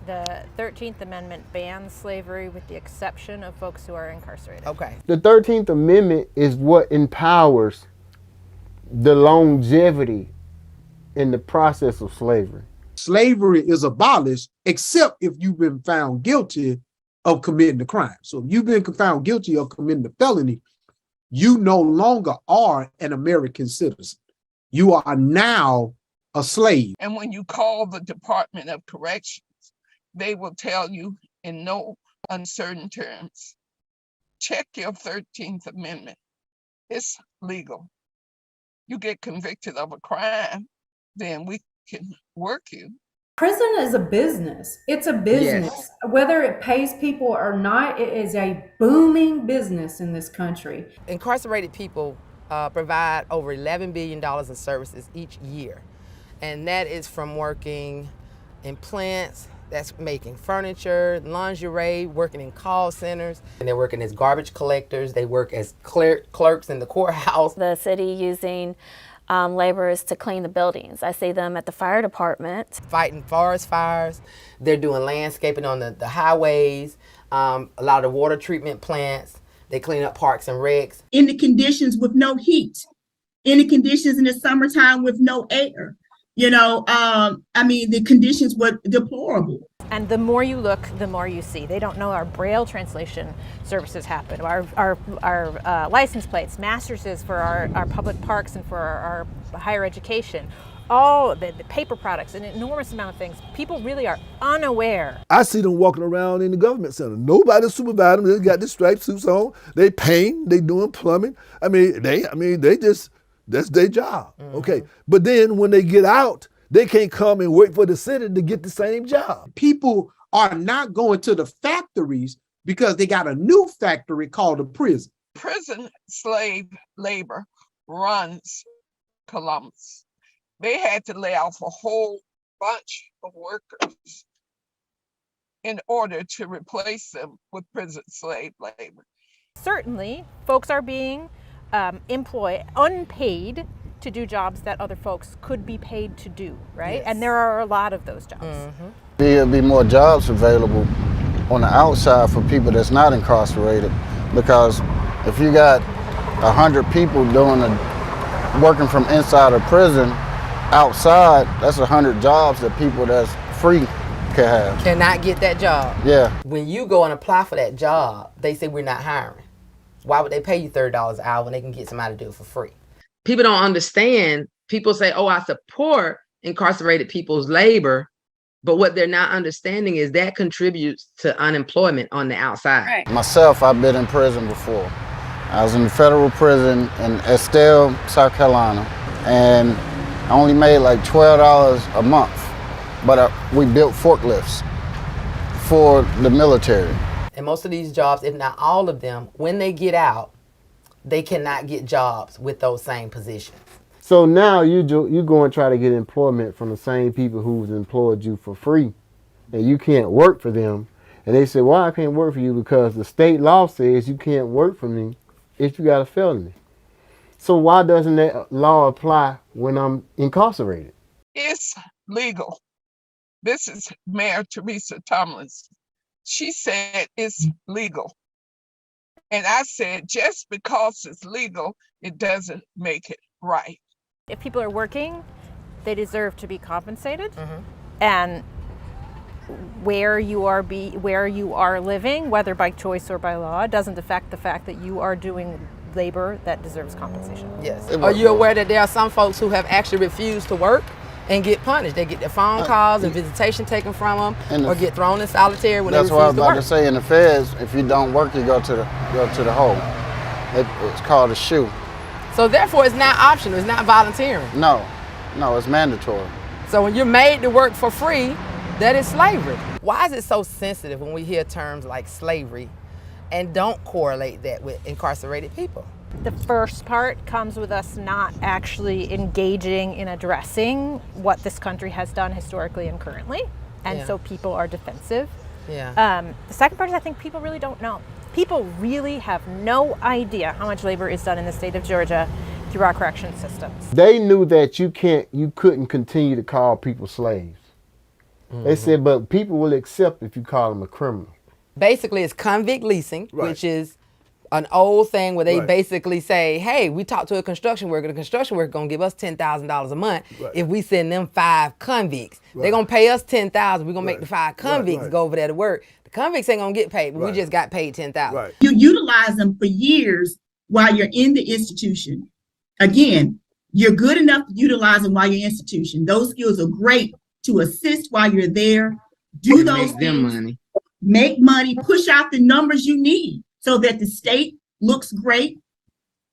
The 13th Amendment bans slavery with the exception of folks who are incarcerated. Okay. The 13th Amendment is what empowers the longevity in the process of slavery. Slavery is abolished except if you've been found guilty of committing the crime. So if you've been found guilty of committing a felony, you no longer are an American citizen. You are now a slave. And when you call the Department of Corrections, they will tell you in no uncertain terms, check your 13th Amendment. It's legal. You get convicted of a crime, then we can work you. Prison is a business. It's a business. Yes. Whether it pays people or not, it is a booming business in this country. Incarcerated people provide over $11 billion in services each year. And that is from working in plants, that's making furniture, lingerie, working in call centers. And they're working as garbage collectors. They work as clerks in the courthouse. The city using laborers to clean the buildings. I see them at the fire department. Fighting forest fires. They're doing landscaping on the highways, a lot of water treatment plants. They clean up parks and recs. In the conditions with no heat, in the conditions in the summertime with no air. You know, the conditions were deplorable. And the more you look, the more you see. They don't know our Braille translation services happen, our license plates, masterses for our public parks and for our higher education. All the paper products, an enormous amount of things. People really are unaware. I see them walking around in the government center. Nobody supervise them. They got the striped suits on. They paint. They doing plumbing. They just, that's their job. Mm-hmm. Okay. But then when they get out, they can't come and wait for the city to get the same job. People are not going to the factories because they got a new factory called a prison. Prison slave labor runs Columbus. They had to lay off a whole bunch of workers in order to replace them with prison slave labor. Certainly, folks are being employed unpaid to do jobs that other folks could be paid to do, right? Yes. And there are a lot of those jobs. Mm-hmm. There'll be more jobs available on the outside for people that's not incarcerated, because if you got 100 people working from inside a prison, outside, that's 100 jobs that people that's free can have. Cannot get that job. Yeah. When you go and apply for that job, they say we're not hiring. Why would they pay you $30 an hour when they can get somebody to do it for free? People don't understand. People say, oh, I support incarcerated people's labor, but what they're not understanding is that contributes to unemployment on the outside. Right. Myself, I've been in prison before. I was in the federal prison in Estelle, South Carolina, and I only made like $12 a month, but we built forklifts for the military. And most of these jobs, if not all of them, when they get out, they cannot get jobs with those same positions. So now you go and try to get employment from the same people who's employed you for free, and you can't work for them. And they say, well, I can't work for you because the state law says you can't work for me if you got a felony. So why doesn't that law apply when I'm incarcerated? It's legal. This is Mayor Teresa Tomlinson. She said it's legal. And I said, just because it's legal, it doesn't make it right. If people are working, they deserve to be compensated. Mm-hmm. And where you are living, whether by choice or by law, doesn't affect the fact that you are doing labor that deserves compensation. Yes. Are you aware that there are some folks who have actually refused to work and get punished? They get their phone calls and visitation taken from them, or get thrown in solitary when they refuse to work. That's what I was about to say. In the feds, if you don't work, you go to the hole. It's called a shoe. So therefore, it's not optional. It's not volunteering. No, it's mandatory. So when you're made to work for free, that is slavery. Why is it so sensitive when we hear terms like slavery and don't correlate that with incarcerated people? The first part comes with us not actually engaging in addressing what this country has done historically and currently. And so people are defensive. Yeah. The second part is I think people really don't know. People really have no idea how much labor is done in the state of Georgia through our correction systems. They knew that you couldn't continue to call people slaves. They said, but people will accept if you call them a criminal. Basically, it's convict leasing, Right. which is an old thing where they Right. basically say, hey, we talked to a construction worker. The construction worker going to give us $10,000 a month Right. if we send them 5 convicts. Right. They're going to pay us $10,000. We're going to make Right. the 5 Right, convicts right. go over there to work. The convicts ain't going to get paid, but Right. we just got paid $10,000. Right. You utilize them for years while you're in the institution. Again, you're good enough to utilize them while you're in institution. Those skills are great to assist while you're there. Do And those make them things, money. make money, push out the numbers you need so that the state looks great.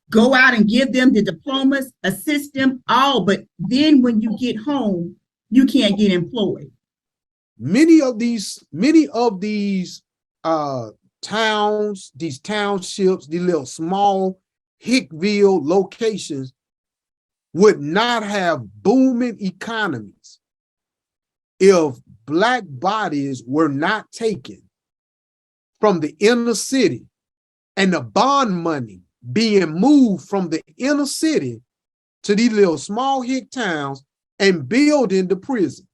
Go out and give them the diplomas, assist them all. But then when you get home, you can't get employed. Many of these towns, these townships, these little small Hickville locations would not have booming economies if Black bodies were not taken from the inner city and the bond money being moved from the inner city to these little small hick towns and building the prison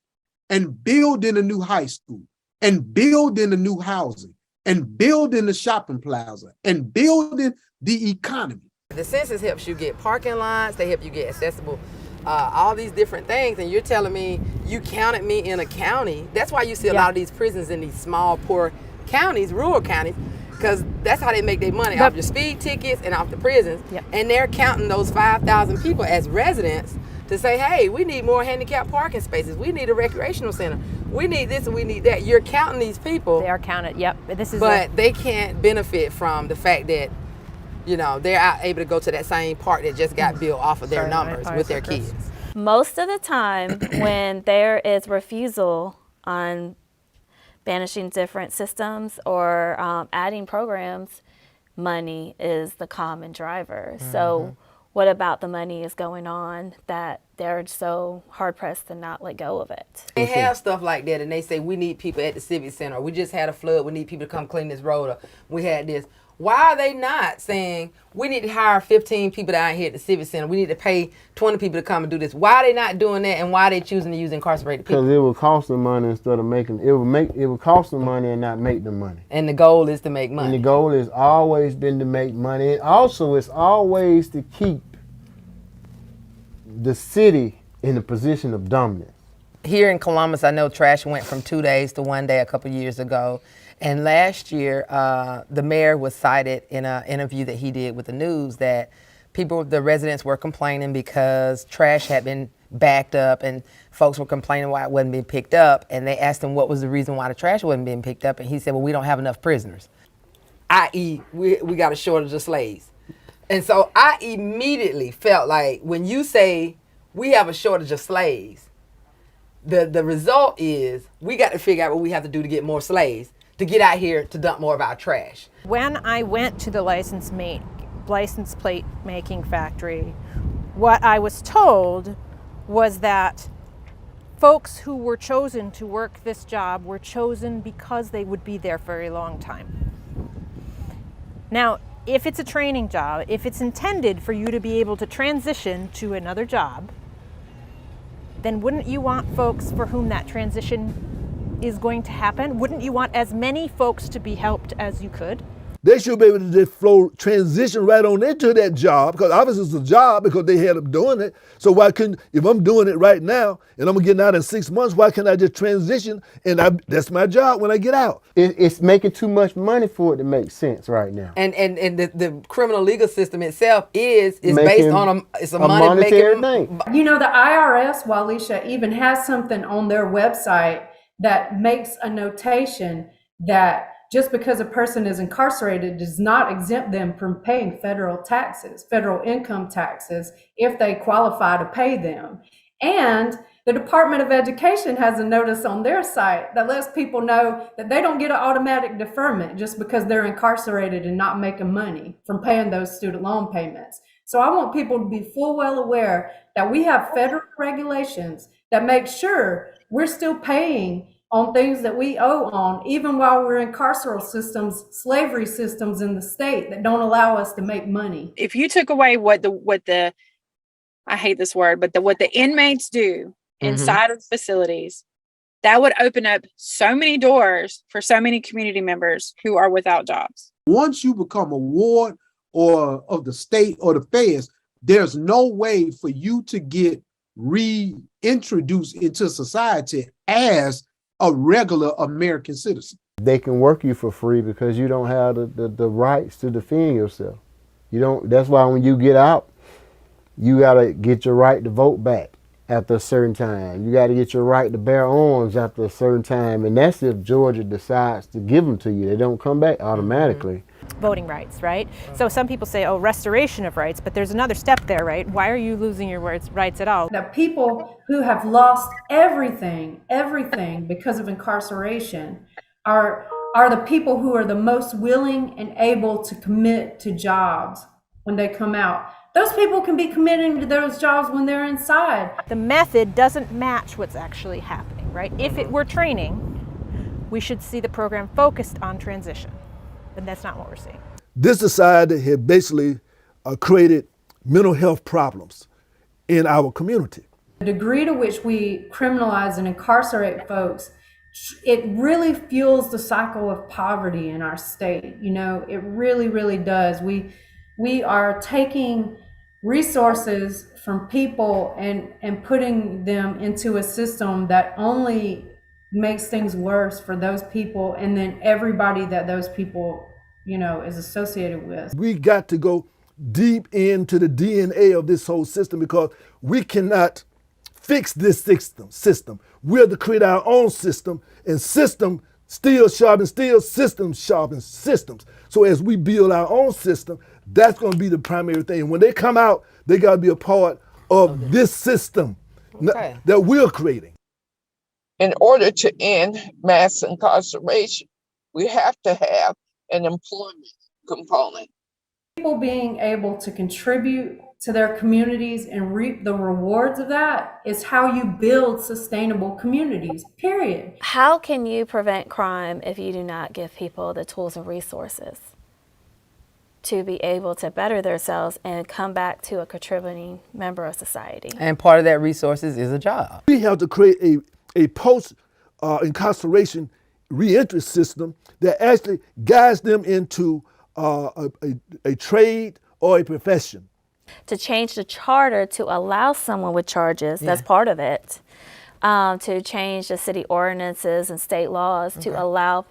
and building a new high school and building a new housing and building the shopping plaza and building the economy. The census helps you get parking lots. They help you get accessible, all these different things. And you're telling me you counted me in a county. That's why you see a lot of these prisons in these small, poor counties, rural counties, because that's how they make their money, off your speed tickets and off the prisons. And they're counting those 5,000 people as residents to say, hey, we need more handicapped parking spaces. We need a recreational center. We need this and we need that. You're counting these people. They are counted. Yep. But they can't benefit from the fact that, you know, they're out able to go to that same park that just got built off of their numbers with their kids. Most of the time when there is refusal on banishing different systems or adding programs, money is the common driver. So what about the money is going on that they're so hard pressed to not let go of it? They have stuff like that and they say we need people at the Civic Center. We just had a flood. We need people to come clean this road up. We had this. Why are they not saying we need to hire 15 people down here at the Civic Center? We need to pay 20 people to come and do this. Why are they not doing that, and why are they choosing to use incarcerated people? Because it would cost them money instead of making it would cost them money and not make them money. And the goal is to make money. And the goal has always been to make money. And also it's always to keep the city in a position of dominance. Here in Columbus, I know trash went from 2 days to 1 day a couple years ago. And last year, the mayor was cited in an interview that he did with the news that the residents were complaining because trash had been backed up and folks were complaining why it wasn't being picked up. And they asked him what was the reason why the trash wasn't being picked up. And he said, well, we don't have enough prisoners, i.e. we got a shortage of slaves. And so I immediately felt like when you say we have a shortage of slaves, the result is we got to figure out what we have to do to get more slaves to get out here to dump more of our trash. When I went to the license plate making factory, what I was told was that folks who were chosen to work this job were chosen because they would be there for a long time. Now, if it's a training job, if it's intended for you to be able to transition to another job, then wouldn't you want folks for whom that transition is going to happen? Wouldn't you want as many folks to be helped as you could? They should be able to just transition right on into that job, because obviously it's a job because they had them doing it. So why couldn't, if I'm doing it right now and I'm getting out in 6 months, why can't I just transition and that's my job when I get out? It's making too much money for it to make sense right now. And the criminal legal system itself is based on a money-making thing. You know, the IRS, Waleisah, even has something on their website that makes a notation that just because a person is incarcerated does not exempt them from paying federal taxes, federal income taxes, if they qualify to pay them. And the Department of Education has a notice on their site that lets people know that they don't get an automatic deferment just because they're incarcerated and not making money from paying those student loan payments. So I want people to be full well aware that we have federal regulations that make sure we're still paying on things that we owe on, even while we're in carceral systems, slavery systems in the state that don't allow us to make money. If you took away what the I hate this word, but what the inmates do inside of facilities, that would open up so many doors for so many community members who are without jobs. Once you become a ward or of the state or the feds, there's no way for you to get reintroduced into society as a regular American citizen. They can work you for free because you don't have the rights to defend yourself. You don't. That's why when you get out, you gotta get your right to vote back after a certain time. You gotta get your right to bear arms after a certain time, and that's if Georgia decides to give them to you. They don't come back automatically. Voting rights, right? So some people say, oh, restoration of rights, but there's another step there, right? Why are you losing your rights at all? The people who have lost everything because of incarceration are the people who are the most willing and able to commit to jobs when they come out. Those people can be committing to those jobs when they're inside. The method doesn't match what's actually happening, right? If it were training, we should see the program focused on transition. And that's not what we're seeing. This society had basically created mental health problems in our community. The degree to which we criminalize and incarcerate folks, it really fuels the cycle of poverty in our state. You know, it really, really does. We are taking resources from people and putting them into a system that only makes things worse for those people and then everybody that those people, you know, is associated with. We got to go deep into the DNA of this whole system because we cannot fix this system. We have to create our own system, and system still sharpens steel, systems sharpens systems. So as we build our own system, that's going to be the primary thing. When they come out, they got to be a part of this system that we're creating. In order to end mass incarceration, we have to have an employment component. People being able to contribute to their communities and reap the rewards of that is how you build sustainable communities, period. How can you prevent crime if you do not give people the tools and resources to be able to better themselves and come back to a contributing member of society? And part of that resources is a job. We have to create a post-incarceration reentry system that actually guides them into a trade or a profession. To change the charter to allow someone with charges, that's part of it, to change the city ordinances and state laws to allow,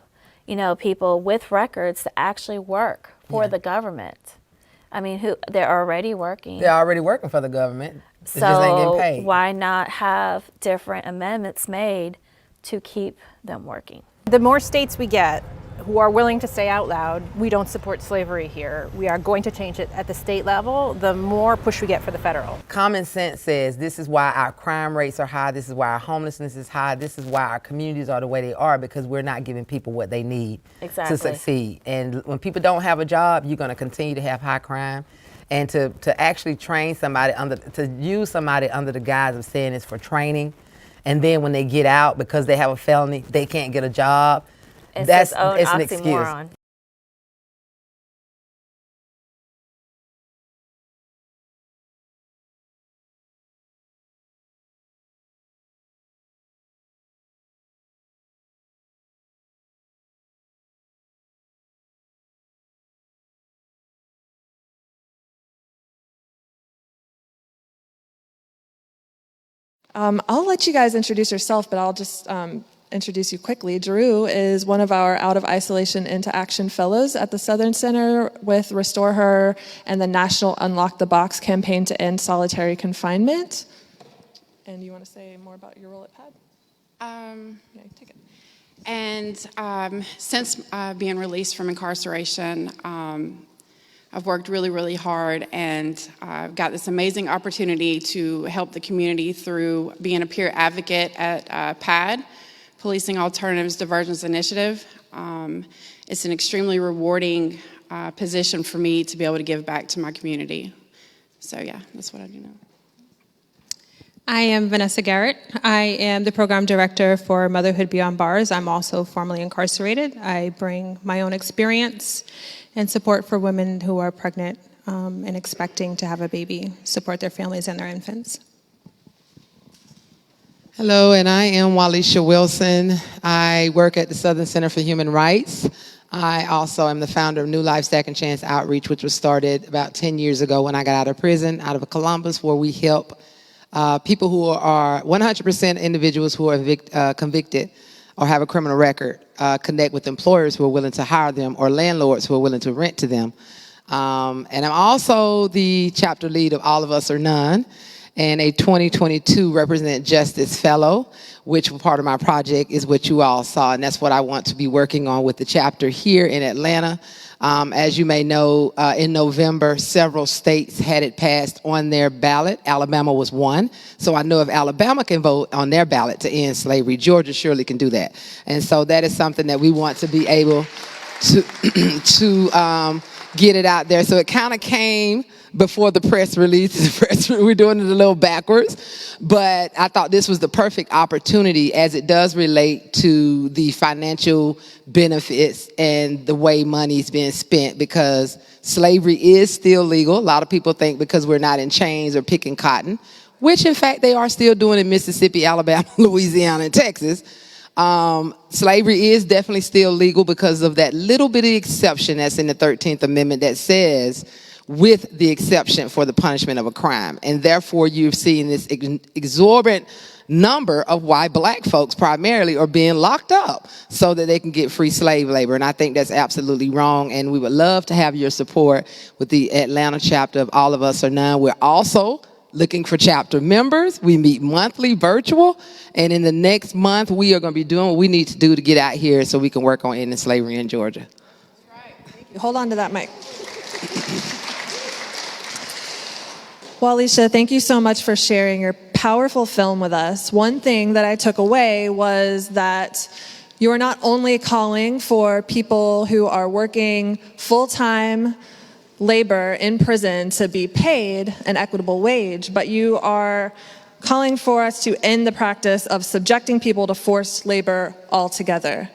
you know, people with records to actually work for the government. I mean, they're already working. They're already working for the government. They So just ain't getting paid. why not have different amendments made to keep them working? The more states we get who are willing to say out loud, we don't support slavery here, we are going to change it at the state level, the more push we get for the federal. Common sense says this is why our crime rates are high, this is why our homelessness is high, this is why our communities are the way they are, because we're not giving people what they need to succeed. And when people don't have a job, you're going to continue to have high crime. And to actually train somebody to use somebody under the guise of saying it's for training, and then when they get out because they have a felony, they can't get a job. It's an excuse. I'll let you guys introduce yourself, but I'll just introduce you quickly. Drew is one of our Out of Isolation into Action Fellows at the Southern Center with Restore Her and the National Unlock the Box campaign to end solitary confinement. And you want to say more about your role at PAD? Yeah, take it. And since being released from incarceration, I've worked really, really hard, and I've got this amazing opportunity to help the community through being a peer advocate at PAD, Policing Alternatives Divergence Initiative. It's an extremely rewarding position for me to be able to give back to my community. So yeah, that's what I do now. I am Vanessa Garrett. I am the program director for Motherhood Beyond Bars. I'm also formerly incarcerated. I bring my own experience and support for women who are pregnant and expecting to have a baby, support their families and their infants. Hello, and I am Waleisah Wilson. I work at the Southern Center for Human Rights. I also am the founder of New Life Second Chance Outreach, which was started about 10 years ago when I got out of prison, out of Columbus, where we help people who are 100% individuals who are convicted or have a criminal record connect with employers who are willing to hire them or landlords who are willing to rent to them. And I'm also the chapter lead of All of Us or None, and a 2022 Represent Justice Fellow, which part of my project is what you all saw, and that's what I want to be working on with the chapter here in Atlanta. As you may know, in November, several states had it passed on their ballot. Alabama was one. So I know if Alabama can vote on their ballot to end slavery, Georgia surely can do that. And so that is something that we want to be able to get it out there. So it kind of came before the press release. We're doing it a little backwards, but I thought this was the perfect opportunity as it does relate to the financial benefits and the way money's being spent, because slavery is still legal. A lot of people think because we're not in chains or picking cotton, which in fact they are still doing in Mississippi, Alabama, Louisiana, and Texas. Slavery is definitely still legal because of that little bitty exception that's in the 13th Amendment that says, with the exception for the punishment of a crime. And therefore, you're seeing this exorbitant number of why black folks primarily are being locked up so that they can get free slave labor. And I think that's absolutely wrong. And we would love to have your support with the Atlanta chapter of All of Us or None. We're also looking for chapter members. We meet monthly virtual. And in the next month, we are going to be doing what we need to do to get out here so we can work on ending slavery in Georgia. Hold on to that mic. Waleisah, thank you so much for sharing your powerful film with us. One thing that I took away was that you are not only calling for people who are working full-time labor in prison to be paid an equitable wage, but you are calling for us to end the practice of subjecting people to forced labor altogether.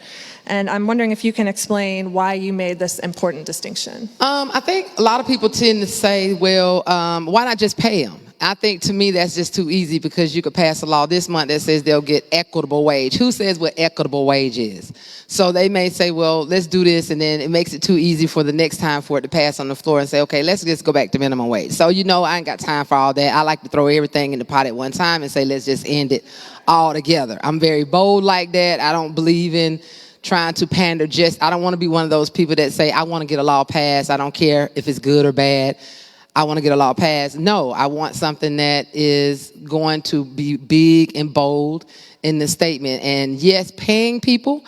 And I'm wondering if you can explain why you made this important distinction. I think a lot of people tend to say, well, why not just pay them? I think to me that's just too easy, because you could pass a law this month that says they'll get equitable wage. Who says what equitable wage is? So they may say, well, let's do this, and then it makes it too easy for the next time for it to pass on the floor and say, okay, let's just go back to minimum wage. So I ain't got time for all that. I like to throw everything in the pot at one time and say, let's just end it all together. I'm very bold like that. I don't believe in trying to pander. I don't want to be one of those people that say, I want to get a law passed. I don't care if it's good or bad. I want to get a law passed. No, I want something that is going to be big and bold in the statement. And yes, paying people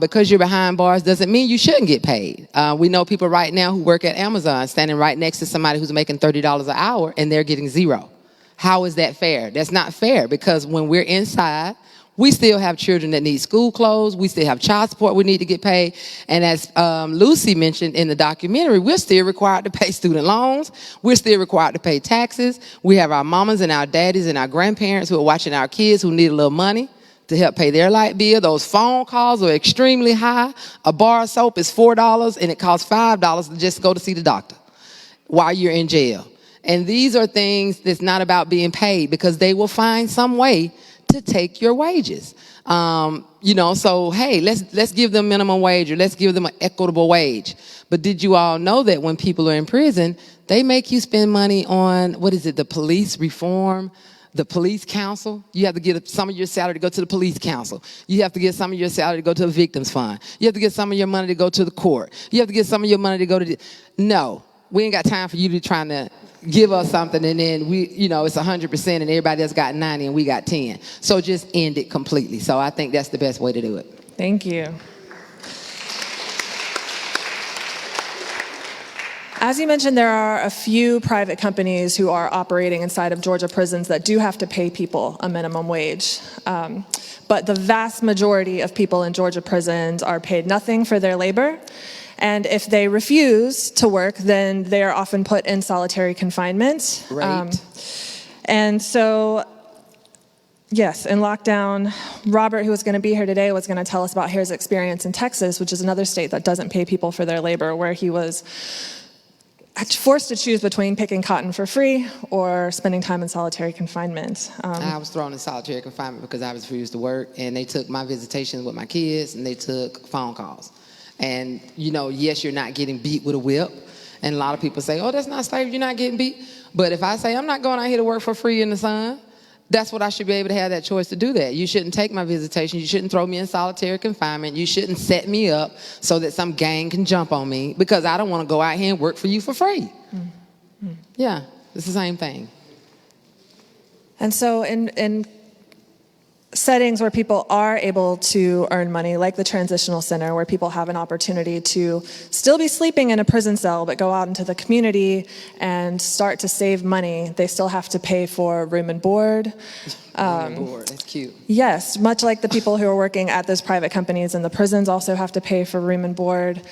because you're behind bars doesn't mean you shouldn't get paid. We know people right now who work at Amazon standing right next to somebody who's making $30 an hour and they're getting zero. How is that fair? That's not fair, because when we're inside, we still have children that need school clothes. We still have child support we need to get paid. And as Lucy mentioned in the documentary, we're still required to pay student loans. We're still required to pay taxes. We have our mamas and our daddies and our grandparents who are watching our kids who need a little money to help pay their light bill. Those phone calls are extremely high. A bar of soap is $4 and it costs $5 to just go to see the doctor while you're in jail. And these are things that's not about being paid, because they will find some way to take your wages. So hey, let's give them minimum wage, or let's give them an equitable wage. But did you all know that when people are in prison, they make you spend money on, the police reform, the police council? You have to get some of your salary to go to the police council. You have to get some of your salary to go to the victims fund. You have to get some of your money to go to the court. You have to get some of your money to go to No, we ain't got time for you to trying to give us something and then it's 100% and everybody else got 90 and we got 10. So just end it completely. So I think that's the best way to do it. Thank you. As you mentioned, there are a few private companies who are operating inside of Georgia prisons that do have to pay people a minimum wage. But the vast majority of people in Georgia prisons are paid nothing for their labor. And if they refuse to work, then they are often put in solitary confinement. Right. And so, yes, in lockdown, Robert, who was going to be here today, was going to tell us about his experience in Texas, which is another state that doesn't pay people for their labor, where he was forced to choose between picking cotton for free or spending time in solitary confinement. I was thrown in solitary confinement because I refused to work, and they took my visitations with my kids, and they took phone calls. And, you know, yes, you're not getting beat with a whip. And a lot of people say, oh, that's not slavery, you're not getting beat. But if I say I'm not going out here to work for free in the sun, that's what I should be able to have that choice to do that. You shouldn't take my visitation. You shouldn't throw me in solitary confinement. You shouldn't set me up so that some gang can jump on me because I don't want to go out here and work for you for free. Mm-hmm. Yeah, it's the same thing. And so in settings where people are able to earn money, like the transitional center, where people have an opportunity to still be sleeping in a prison cell, but go out into the community and start to save money, they still have to pay for room and board. Room and board, that's cute. Yes, much like the people who are working at those private companies in the prisons also have to pay for room and board.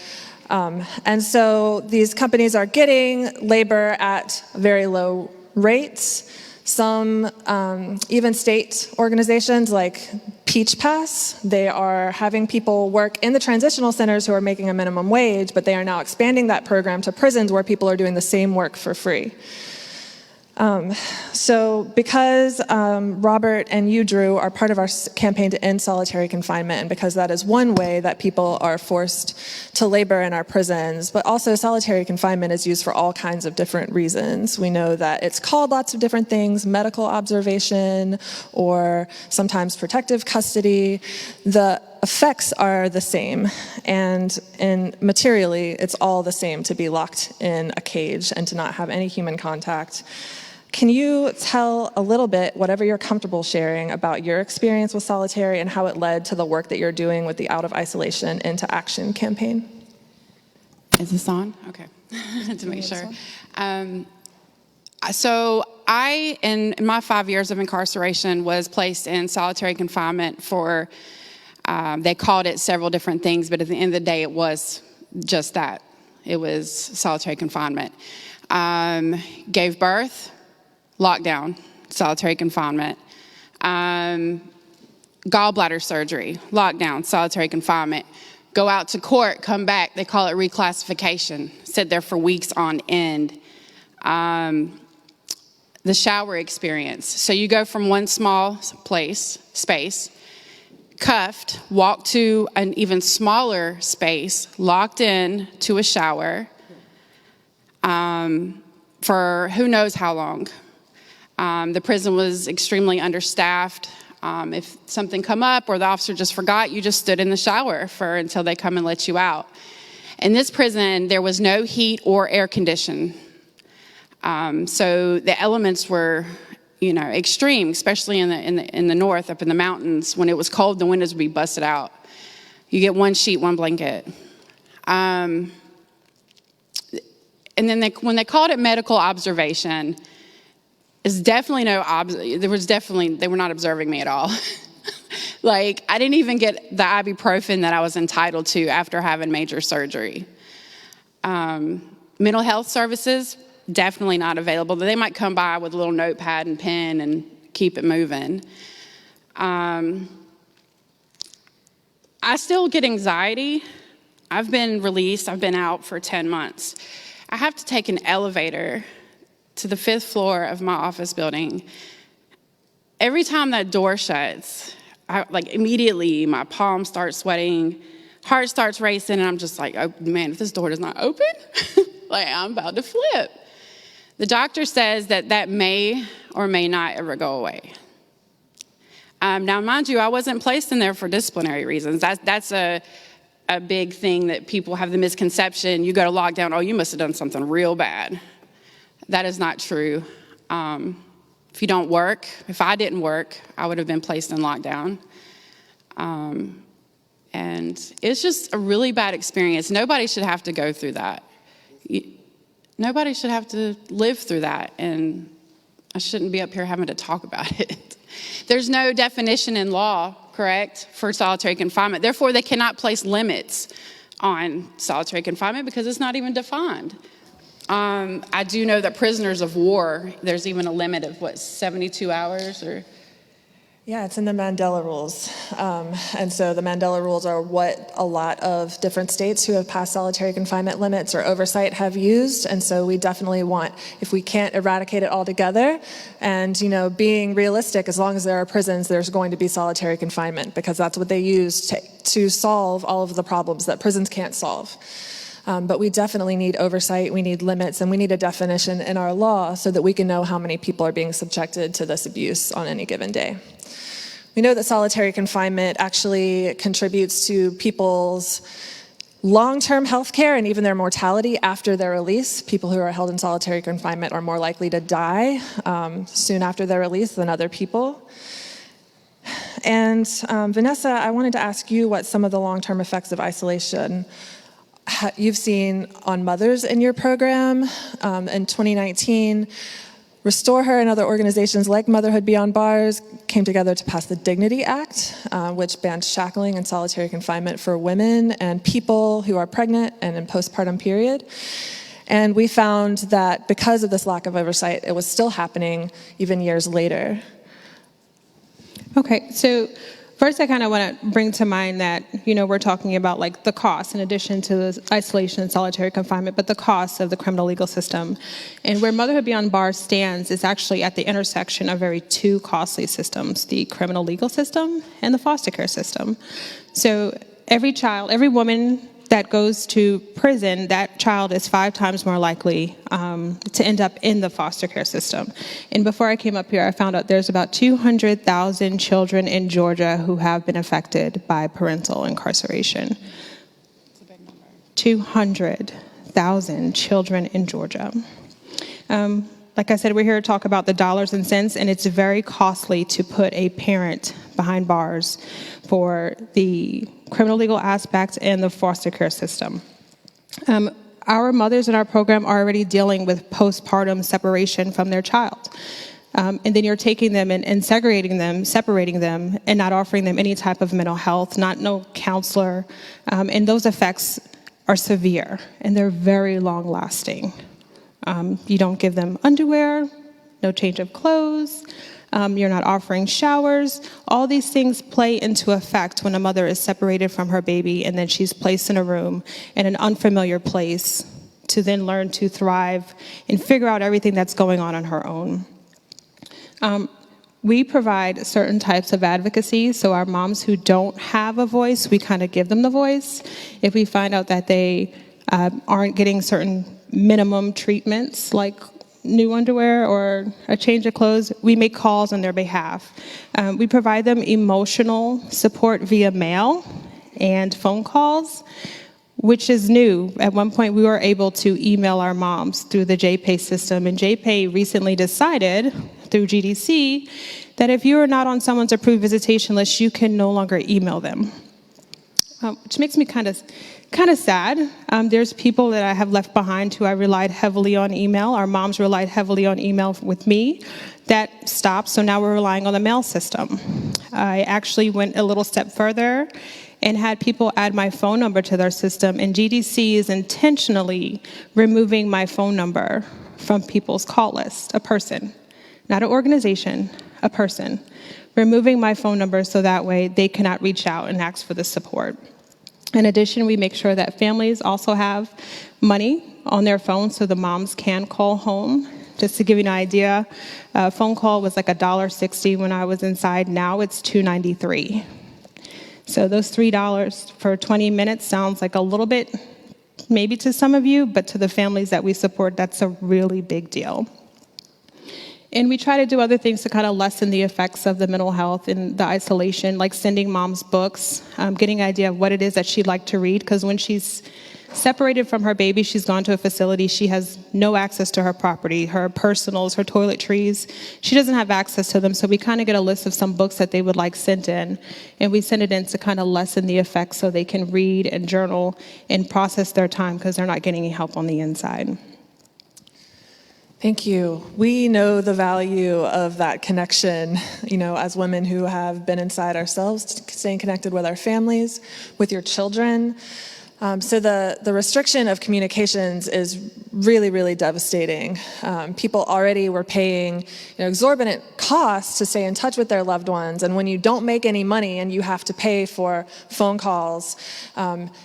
And so these companies are getting labor at very low rates. Some, even state organizations like Peach Pass, they are having people work in the transitional centers who are making a minimum wage, but they are now expanding that program to prisons where people are doing the same work for free. So because Robert and you, Drew, are part of our campaign to end solitary confinement, and because that is one way that people are forced to labor in our prisons, but also solitary confinement is used for all kinds of different reasons. We know that it's called lots of different things, medical observation, or sometimes protective custody. The effects are the same, and materially, it's all the same to be locked in a cage and to not have any human contact. Can you tell a little bit, whatever you're comfortable sharing, about your experience with solitary and how it led to the work that you're doing with the Out of Isolation into Action campaign? Is this on? Okay, to make sure. So I, in my 5 years of incarceration, was placed in solitary confinement for, they called it several different things, but at the end of the day, it was just that. It was solitary confinement. Gave birth, lockdown, solitary confinement. Gallbladder surgery, lockdown, solitary confinement. Go out to court, come back, they call it reclassification. Sit there for weeks on end. The shower experience. So you go from one small space, cuffed, walk to an even smaller space, locked in to a shower for who knows how long. The prison was extremely understaffed. If something come up or the officer just forgot, you just stood in the shower until they come and let you out. In this prison, there was no heat or air condition. So the elements were, extreme, especially in the north, up in the mountains. When it was cold, the windows would be busted out. You get one sheet, one blanket. And then when they called it medical observation, it's definitely they were not observing me at all. Like, I didn't even get the ibuprofen that I was entitled to after having major surgery. Mental health services, definitely not available. They might come by with a little notepad and pen and keep it moving. I still get anxiety. I've been released. I've been out for 10 months. I have to take an elevator to the 5th floor of my office building. Every time that door shuts, immediately my palms start sweating, heart starts racing, and I'm just like, oh man, if this door does not open, I'm about to flip. The doctor says that may or may not ever go away. Now, mind you, I wasn't placed in there for disciplinary reasons. That's a big thing that people have the misconception. You go to lockdown, oh, you must have done something real bad. That is not true. If you don't work, if I didn't work, I would have been placed in lockdown. And it's just a really bad experience. Nobody should have to go through that. Nobody should have to live through that, and I shouldn't be up here having to talk about it. There's no definition in law, correct, for solitary confinement. Therefore, they cannot place limits on solitary confinement because it's not even defined. I do know that prisoners of war, there's even a limit of 72 hours or Yeah, it's in the Mandela rules. And so the Mandela rules are what a lot of different states who have passed solitary confinement limits or oversight have used. And so we definitely want, if we can't eradicate it altogether, and being realistic, as long as there are prisons, there's going to be solitary confinement, because that's what they use to solve all of the problems that prisons can't solve. But we definitely need oversight, we need limits, and we need a definition in our law so that we can know how many people are being subjected to this abuse on any given day. We know that solitary confinement actually contributes to people's long-term health care and even their mortality after their release. People who are held in solitary confinement are more likely to die soon after their release than other people. And Vanessa, I wanted to ask you what some of the long-term effects of isolation you've seen on mothers in your program. In 2019, Restore Her and other organizations like Motherhood Beyond Bars came together to pass the Dignity Act, which banned shackling and solitary confinement for women and people who are pregnant and in postpartum period. And we found that because of this lack of oversight, it was still happening even years later. Okay, so first I kind of want to bring to mind that, we're talking about like the cost in addition to the isolation and solitary confinement, but the cost of the criminal legal system. And where Motherhood Beyond Bars stands is actually at the intersection of two costly systems, the criminal legal system and the foster care system. So every woman that goes to prison, that child is 5 times more likely to end up in the foster care system. And before I came up here, I found out there's about 200,000 children in Georgia who have been affected by parental incarceration. That's a big number. 200,000 children in Georgia. Like I said, we're here to talk about the dollars and cents, and it's very costly to put a parent behind bars for the criminal legal aspect and the foster care system. Our mothers in our program are already dealing with postpartum separation from their child. And then you're taking them and segregating them, separating them, and not offering them any type of mental health, no counselor. And those effects are severe, and they're very long lasting. You don't give them underwear, no change of clothes, you're not offering showers. All these things play into effect when a mother is separated from her baby and then she's placed in a room in an unfamiliar place to then learn to thrive and figure out everything that's going on her own. We provide certain types of advocacy, so our moms who don't have a voice, we kind of give them the voice. If we find out that they aren't getting certain minimum treatments like new underwear or a change of clothes, we make calls on their behalf. We provide them emotional support via mail and phone calls, which is new. At one point, we were able to email our moms through the JPay system, and JPay recently decided through GDC that if you are not on someone's approved visitation list, you can no longer email them, which makes me kind of sad. There's people that I have left behind who I relied heavily on email. Our moms relied heavily on email with me. That stopped, so now we're relying on the mail system. I actually went a little step further and had people add my phone number to their system, and GDC is intentionally removing my phone number from people's call list, a person, not an organization, a person, removing my phone number so that way they cannot reach out and ask for the support. In addition, we make sure that families also have money on their phone so the moms can call home. Just to give you an idea, a phone call was like $1.60 when I was inside. Now it's $2.93. So those $3 for 20 minutes sounds like a little bit, maybe to some of you, but to the families that we support, that's a really big deal. And we try to do other things to kind of lessen the effects of the mental health and the isolation, like sending moms books, getting an idea of what it is that she'd like to read, because when she's separated from her baby, she's gone to a facility, she has no access to her property, her personals, her toiletries. She doesn't have access to them, so we kind of get a list of some books that they would like sent in, and we send it in to kind of lessen the effects so they can read and journal and process their time because they're not getting any help on the inside. Thank you. We know the value of that connection, as women who have been inside ourselves, staying connected with our families, with your children. So the restriction of communications is really, really devastating. People already were paying exorbitant costs to stay in touch with their loved ones, and when you don't make any money and you have to pay for phone calls,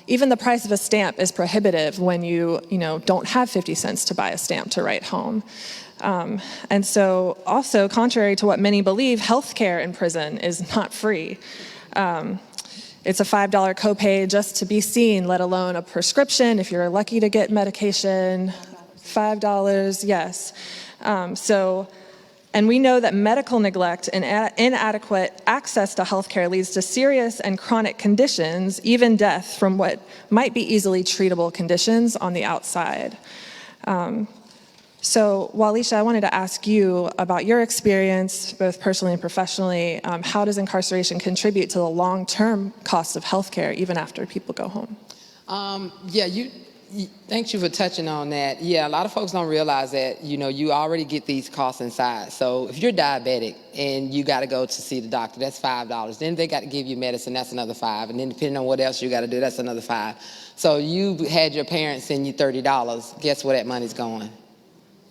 even the price of a stamp is prohibitive when you don't have 50 cents to buy a stamp to write home. And so also, contrary to what many believe, healthcare in prison is not free. It's a $5 copay just to be seen, let alone a prescription if you're lucky to get medication. $5, yes. And we know that medical neglect and inadequate access to healthcare leads to serious and chronic conditions, even death, from what might be easily treatable conditions on the outside. So, Waleisah, I wanted to ask you about your experience, both personally and professionally. How does incarceration contribute to the long-term cost of healthcare, even after people go home? Thank you for touching on that. Yeah, a lot of folks don't realize that, you already get these costs inside. So if you're diabetic and you got to go to see the doctor, that's $5. Then they got to give you medicine, that's another $5. And then depending on what else you got to do, that's another $5. So you had your parents send you $30. Guess where that money's going?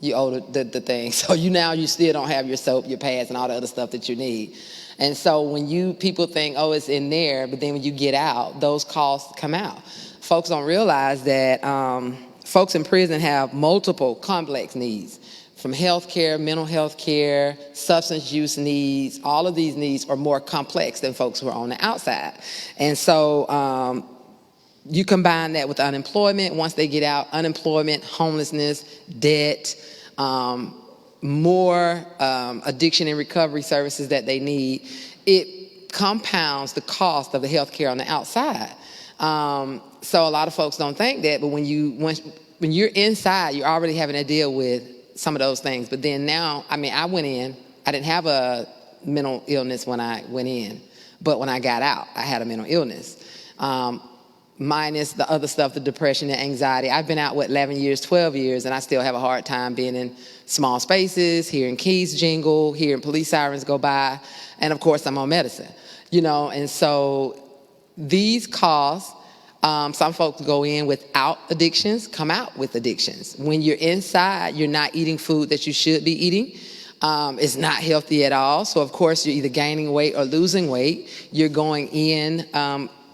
You owe the thing. So you still don't have your soap, your pads, and all the other stuff that you need. And so when people think, oh, it's in there, but then when you get out, those costs come out. Folks don't realize that folks in prison have multiple complex needs, from health care, mental health care, substance use needs. All of these needs are more complex than folks who are on the outside. And so you combine that with unemployment. Once they get out, unemployment, homelessness, debt, more addiction and recovery services that they need, it compounds the cost of the health care on the outside. So a lot of folks don't think that, but when you're inside, you're already having to deal with some of those things. But then now, I went in, I didn't have a mental illness when I went in, but when I got out, I had a mental illness. Minus the other stuff, the depression and anxiety. I've been out, 11 years, 12 years, and I still have a hard time being in small spaces, hearing keys jingle, hearing police sirens go by, and of course I'm on medicine, and so these costs, some folks go in without addictions, come out with addictions. When you're inside, you're not eating food that you should be eating. It's not healthy at all, so of course you're either gaining weight or losing weight. You're going in,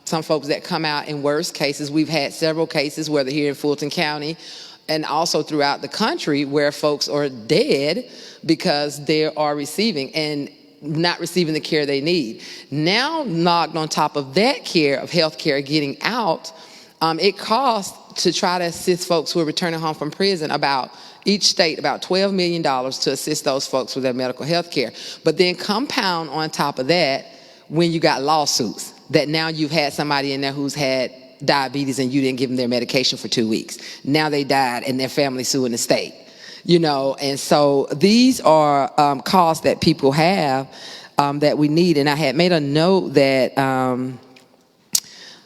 some folks that come out in worse cases. We've had several cases, whether here in Fulton County and also throughout the country, where folks are dead because they are receiving and not receiving the care they need. Now, knocked on top of that care of health care getting out, it costs to try to assist folks who are returning home from prison each state about $12 million to assist those folks with their medical health care. But then compound on top of that when you got lawsuits, that now you've had somebody in there who's had diabetes and you didn't give them their medication for 2 weeks. Now they died and their family suing the state. And so these are costs that people have that we need. And I had made a note that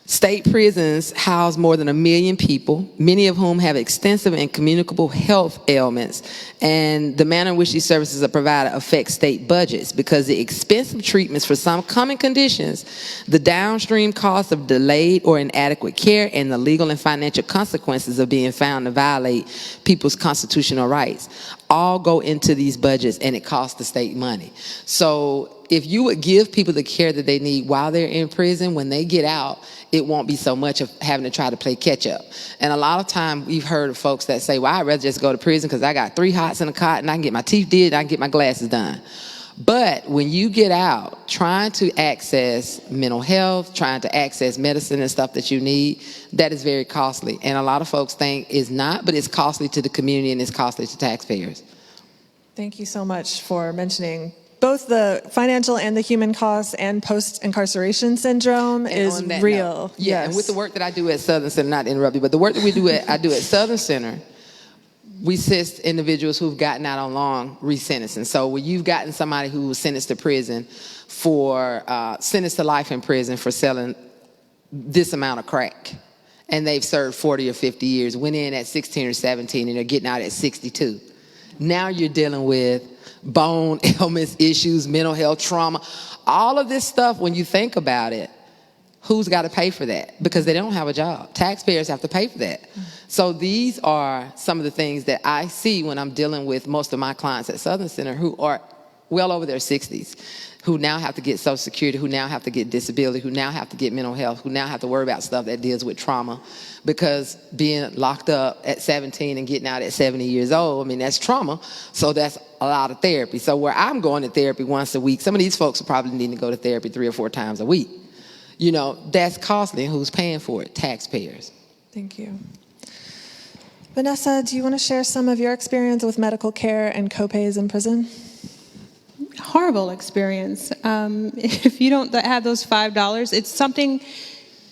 state prisons house more than 1 million people, many of whom have extensive and communicable health ailments. And the manner in which these services are provided affects state budgets because the expensive treatments for some common conditions, the downstream costs of delayed or inadequate care, and the legal and financial consequences of being found to violate people's constitutional rights all go into these budgets, and it costs the state money. So if you would give people the care that they need while they're in prison, when they get out, it won't be so much of having to try to play catch up. And a lot of time we've heard of folks that say, well, I'd rather just go to prison because I got 3 hots in a cot and I can get my teeth did and I can get my glasses done. But when you get out, trying to access mental health, trying to access medicine and stuff that you need, that is very costly. And a lot of folks think it's not, but it's costly to the community and it's costly to taxpayers. Thank you so much for mentioning both the financial and the human costs, and post-incarceration syndrome is real. Yeah, and with the work that I do at Southern Center, not to interrupt you, but the work that I do at Southern Center, we assist individuals who've gotten out on long resentencing. So when you've gotten somebody who was sentenced to prison sentenced to life in prison for selling this amount of crack, and they've served 40 or 50 years, went in at 16 or 17, and they're getting out at 62. Now you're dealing with bone ailments, issues, mental health, trauma, all of this stuff. When you think about it, Who's got to pay for that? Because they don't have a job. Taxpayers have to pay for that. So these are some of the things that I see when I'm dealing with most of my clients at Southern Center who are well over their 60s, who now have to get Social Security, who now have to get disability, who now have to get mental health, who now have to worry about stuff that deals with trauma, because being locked up at 17 and getting out at 70 years old, I mean, that's trauma. So that's a lot of therapy. So where I'm going to therapy once a week, some of these folks will probably need to go to therapy 3 or 4 times a week. You know, that's costly, and who's paying for it? Taxpayers. Thank you. Vanessa, do you want to share some of your experience with medical care and copays in prison? Horrible experience. If you don't have those $5, it's something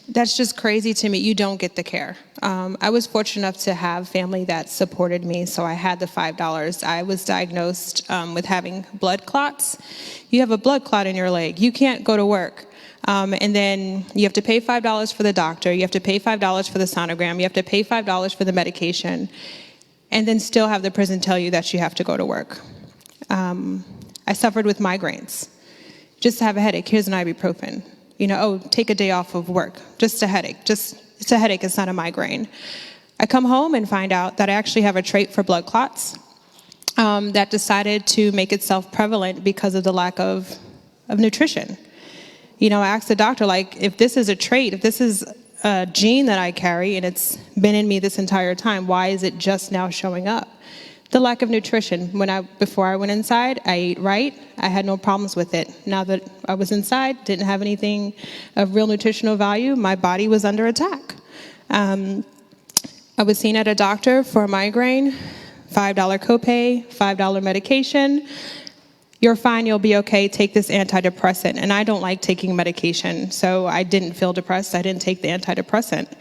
that's just crazy to me. You don't get the care. I was fortunate enough to have family that supported me, so I had the $5. I was diagnosed with having blood clots. You have a blood clot in your leg. You can't go to work. And then you have to pay $5 for the doctor. You have to pay $5 for the sonogram. You have to pay $5 for the medication. And then still have the prison tell you that you have to go to work. I suffered with migraines. Just to have a headache, here's an ibuprofen. You know, oh, take a day off of work. Just a headache. It's a headache, it's not a migraine. I come home and find out that I actually have a trait for blood clots that decided to make itself prevalent because of the lack of nutrition. You know, I asked the doctor, like, if this is a trait, if this is a gene that I carry and it's been in me this entire time, why is it just now showing up? The lack of nutrition. Before I went inside, I ate right. I had no problems with it. Now that I was inside, didn't have anything of real nutritional value, my body was under attack. I was seen at a doctor for a migraine, $5 copay, $5 medication. You're fine, you'll be okay, take this antidepressant. And I don't like taking medication, so I didn't feel depressed, I didn't take the antidepressant.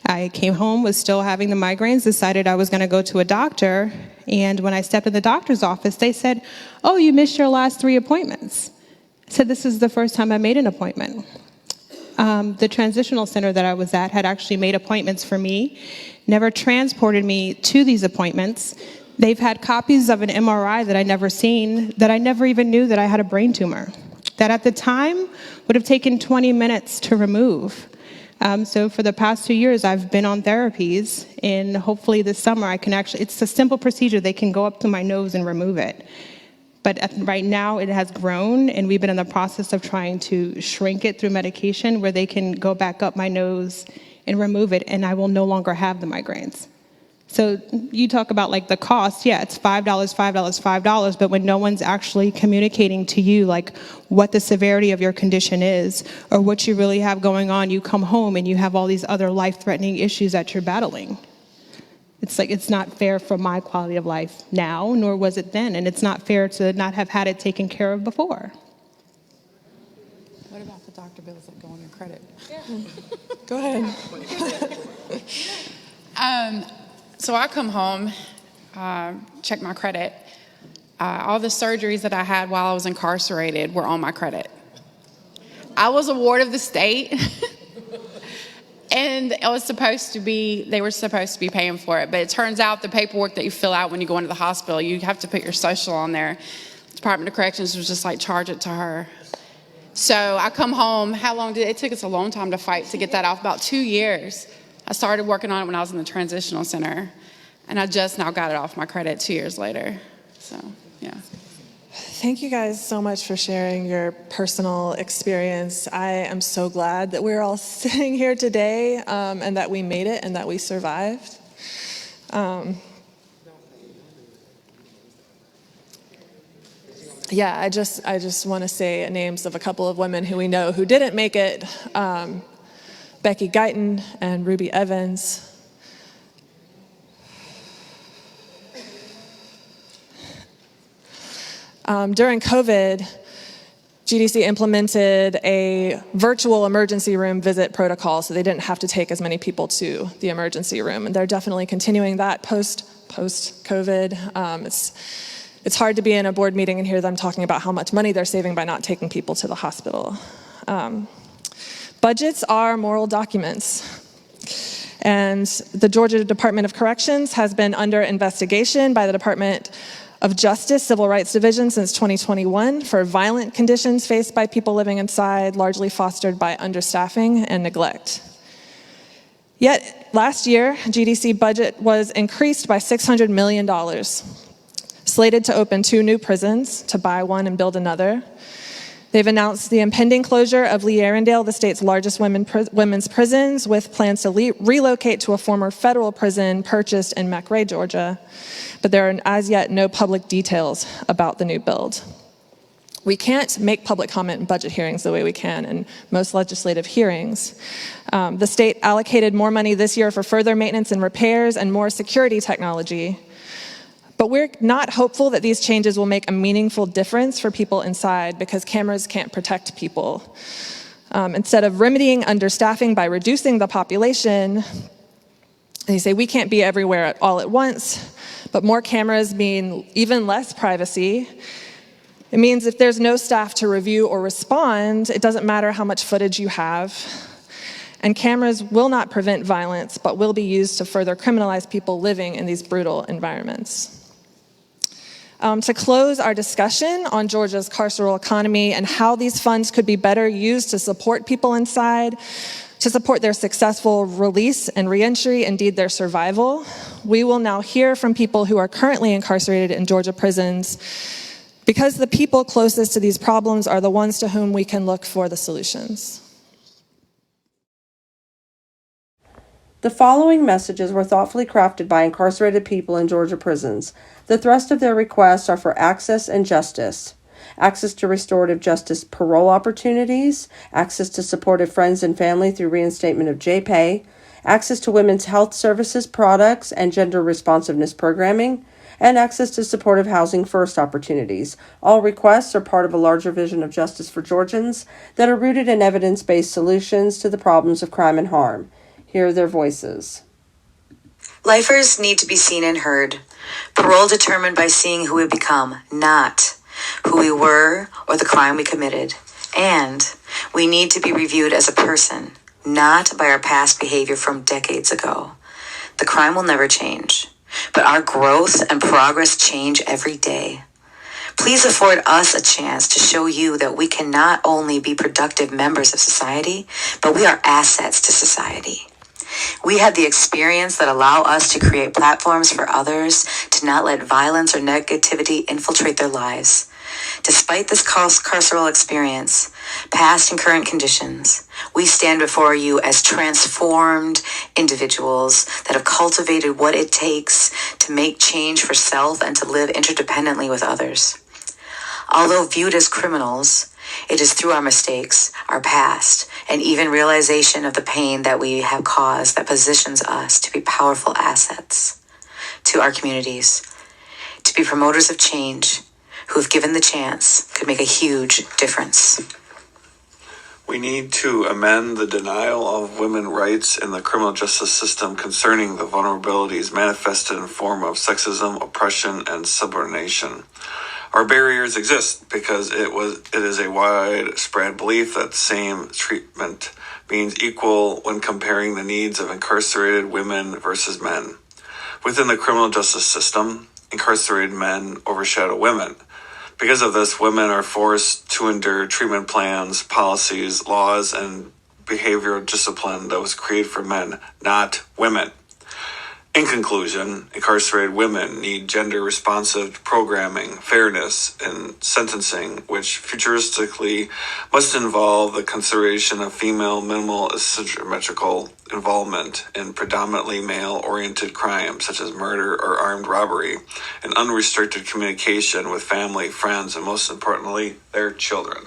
I came home, was still having the migraines, decided I was gonna go to a doctor, and when I stepped in the doctor's office, they said, oh, you missed your last 3 appointments. I said, this is the first time I made an appointment. The transitional center that I was at had actually made appointments for me, never transported me to these appointments. They've had copies of an MRI that I never seen, that I never even knew that I had a brain tumor, that at the time would have taken 20 minutes to remove. So for the past 2 years, I've been on therapies, and hopefully this summer I can actually, it's a simple procedure, they can go up to my nose and remove it. But right now it has grown, and we've been in the process of trying to shrink it through medication where they can go back up my nose and remove it, and I will no longer have the migraines. So you talk about like the cost, yeah, it's $5, $5, but when no one's actually communicating to you like what the severity of your condition is or what you really have going on, you come home and you have all these other life-threatening issues that you're battling. It's like, it's not fair for my quality of life now, nor was it then, and it's not fair to not have had it taken care of before. What about the doctor bills that go on your credit? Yeah. Go ahead. So I come home, check my credit. All the surgeries that I had while I was incarcerated were on my credit. I was a ward of the state, and they were supposed to be paying for it. But it turns out the paperwork that you fill out when you go into the hospital, you have to put your social on there. The Department of Corrections was just like, charge it to her. So I come home. How long did it took us a long time to fight to get that off? About 2 years. I started working on it when I was in the transitional center, and I just now got it off my credit 2 years later. So, yeah. Thank you guys so much for sharing your personal experience. I am so glad that we're all sitting here today and that we made it and that we survived. Yeah, I just want to say names of a couple of women who we know who didn't make it. Becky Guyton and Ruby Evans. During COVID, GDC implemented a virtual emergency room visit protocol so they didn't have to take as many people to the emergency room. And they're definitely continuing that post-COVID. It's hard to be in a board meeting and hear them talking about how much money they're saving by not taking people to the hospital. Budgets are moral documents, and the Georgia Department of Corrections has been under investigation by the Department of Justice Civil Rights Division since 2021 for violent conditions faced by people living inside, largely fostered by understaffing and neglect. Yet last year, GDC budget was increased by $600 million, slated to open 2 new prisons, to buy one and build another. They've announced the impending closure of Lee Arendale, the state's largest women's prisons, with plans to relocate to a former federal prison purchased in McRae, Georgia. But there are as yet no public details about the new build. We can't make public comment in budget hearings the way we can in most legislative hearings. The state allocated more money this year for further maintenance and repairs and more security technology. But we're not hopeful that these changes will make a meaningful difference for people inside because cameras can't protect people. Instead of remedying understaffing by reducing the population, they say we can't be everywhere all at once, but more cameras mean even less privacy. It means if there's no staff to review or respond, it doesn't matter how much footage you have. And cameras will not prevent violence, but will be used to further criminalize people living in these brutal environments. To close our discussion on Georgia's carceral economy and how these funds could be better used to support people inside, to support their successful release and reentry, indeed their survival, we will now hear from people who are currently incarcerated in Georgia prisons, because the people closest to these problems are the ones to whom we can look for the solutions. The following messages were thoughtfully crafted by incarcerated people in Georgia prisons. The thrust of their requests are for access and justice. Access to restorative justice parole opportunities, access to supportive friends and family through reinstatement of J-Pay, access to women's health services products and gender responsiveness programming, and access to supportive housing first opportunities. All requests are part of a larger vision of justice for Georgians that are rooted in evidence-based solutions to the problems of crime and harm. Hear their voices. Lifers need to be seen and heard. Parole determined by seeing who we become, not who we were or the crime we committed. And we need to be reviewed as a person, not by our past behavior from decades ago. The crime will never change, but our growth and progress change every day. Please afford us a chance to show you that we can not only be productive members of society, but we are assets to society. We have the experience that allow us to create platforms for others to not let violence or negativity infiltrate their lives. Despite this carceral experience, past and current conditions, we stand before you as transformed individuals that have cultivated what it takes to make change for self and to live interdependently with others. Although viewed as criminals, it is through our mistakes, our past, and even realization of the pain that we have caused that positions us to be powerful assets to our communities, to be promoters of change who, if given the chance, could make a huge difference. We need to amend the denial of women's rights in the criminal justice system concerning the vulnerabilities manifested in the form of sexism, oppression, and subordination. Our barriers exist because it is a widespread belief that same treatment means equal when comparing the needs of incarcerated women versus men. Within the criminal justice system, incarcerated men overshadow women. Because of this, women are forced to endure treatment plans, policies, laws, and behavioral discipline that was created for men, not women. In conclusion, incarcerated women need gender-responsive programming, fairness, and sentencing, which futuristically must involve the consideration of female minimal asymmetrical involvement in predominantly male-oriented crimes such as murder or armed robbery, and unrestricted communication with family, friends, and most importantly, their children.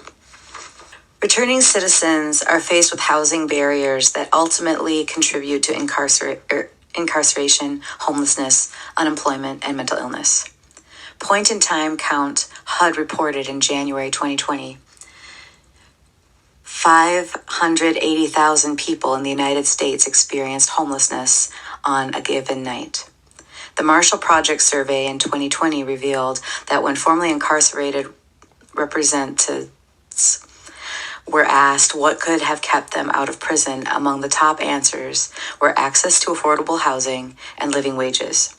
Returning citizens are faced with housing barriers that ultimately contribute to incarceration, homelessness, unemployment, and mental illness. Point-in-time count HUD reported in January 2020, 580,000 people in the United States experienced homelessness on a given night. The Marshall Project survey in 2020 revealed that when formerly incarcerated representatives were asked what could have kept them out of prison, among the top answers were access to affordable housing and living wages.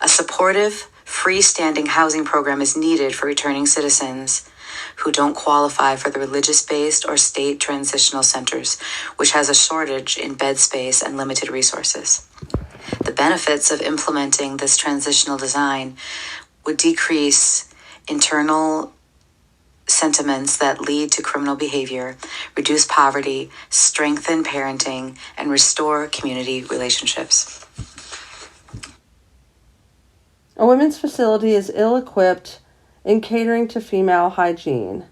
A supportive, freestanding housing program is needed for returning citizens who don't qualify for the religious-based or state transitional centers, which has a shortage in bed space and limited resources. The benefits of implementing this transitional design would decrease internal sentiments that lead to criminal behavior, reduce poverty, strengthen parenting, and restore community relationships. A women's facility is ill-equipped in catering to female hygiene.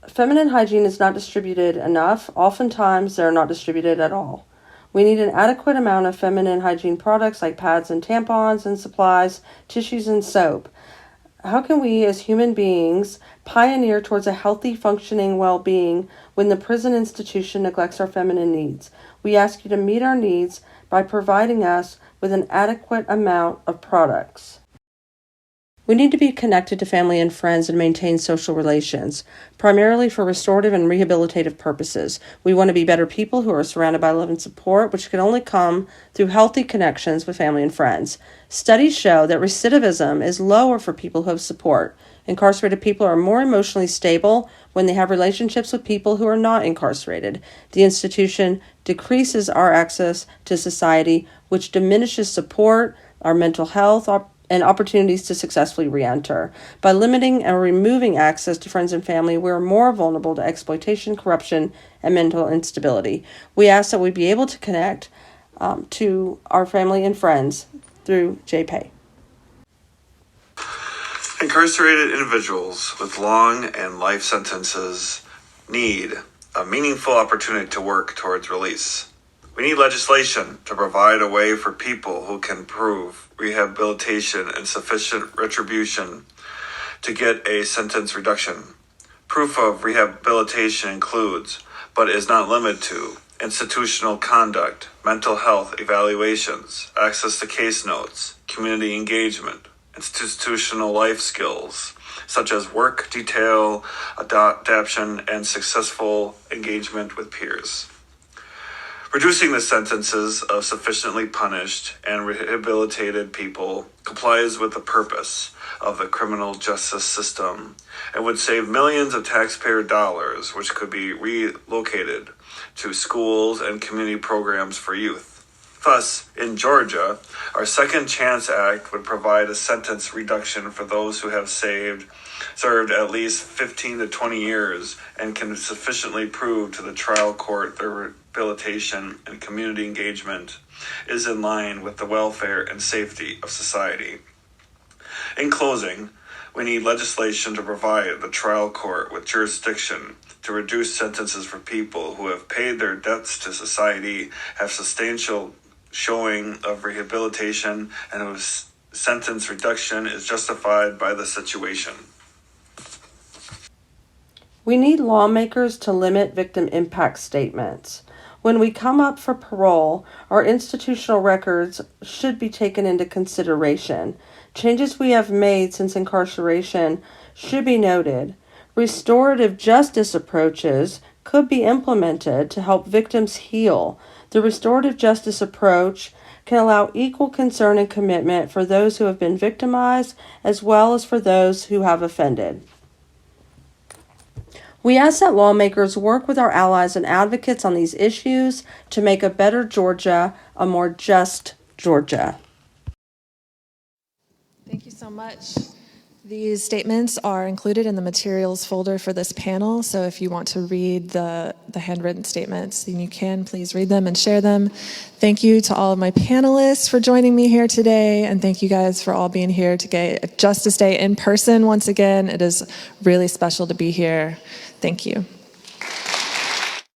Feminine hygiene is not distributed enough. Oftentimes, they're not distributed at all. We need an adequate amount of feminine hygiene products like pads and tampons and supplies, tissues and soap. How can we as human beings pioneer towards a healthy, functioning well-being when the prison institution neglects our feminine needs? We ask you to meet our needs by providing us with an adequate amount of products. We need to be connected to family and friends and maintain social relations, primarily for restorative and rehabilitative purposes. We want to be better people who are surrounded by love and support, which can only come through healthy connections with family and friends. Studies show that recidivism is lower for people who have support. Incarcerated people are more emotionally stable when they have relationships with people who are not incarcerated. The institution decreases our access to society, which diminishes support, our mental health, and opportunities to successfully re-enter. By limiting and removing access to friends and family, we are more vulnerable to exploitation, corruption, and mental instability. We ask that we be able to connect to our family and friends through JPay. Incarcerated individuals with long and life sentences need a meaningful opportunity to work towards release. We need legislation to provide a way for people who can prove rehabilitation and sufficient retribution to get a sentence reduction. Proof of rehabilitation includes, but is not limited to, institutional conduct, mental health evaluations, access to case notes, community engagement, institutional life skills, such as work, detail, adaptation, and successful engagement with peers. Reducing the sentences of sufficiently punished and rehabilitated people complies with the purpose of the criminal justice system and would save millions of taxpayer dollars, which could be relocated to schools and community programs for youth. Thus, in Georgia, our Second Chance Act would provide a sentence reduction for those who have served at least 15 to 20 years and can sufficiently prove to the trial court their rehabilitation and community engagement is in line with the welfare and safety of society. In closing, we need legislation to provide the trial court with jurisdiction to reduce sentences for people who have paid their debts to society, have substantial showing of rehabilitation, and whose sentence reduction is justified by the situation. We need lawmakers to limit victim impact statements. When we come up for parole, our institutional records should be taken into consideration. Changes we have made since incarceration should be noted. Restorative justice approaches could be implemented to help victims heal. The restorative justice approach can allow equal concern and commitment for those who have been victimized as well as for those who have offended. We ask that lawmakers work with our allies and advocates on these issues to make a better Georgia, a more just Georgia. Thank you so much. These statements are included in the materials folder for this panel, so if you want to read the handwritten statements, then you can. Please read them and share them. Thank you to all of my panelists for joining me here today, and thank you guys for all being here to get Justice Day in person once again. It is really special to be here. Thank you.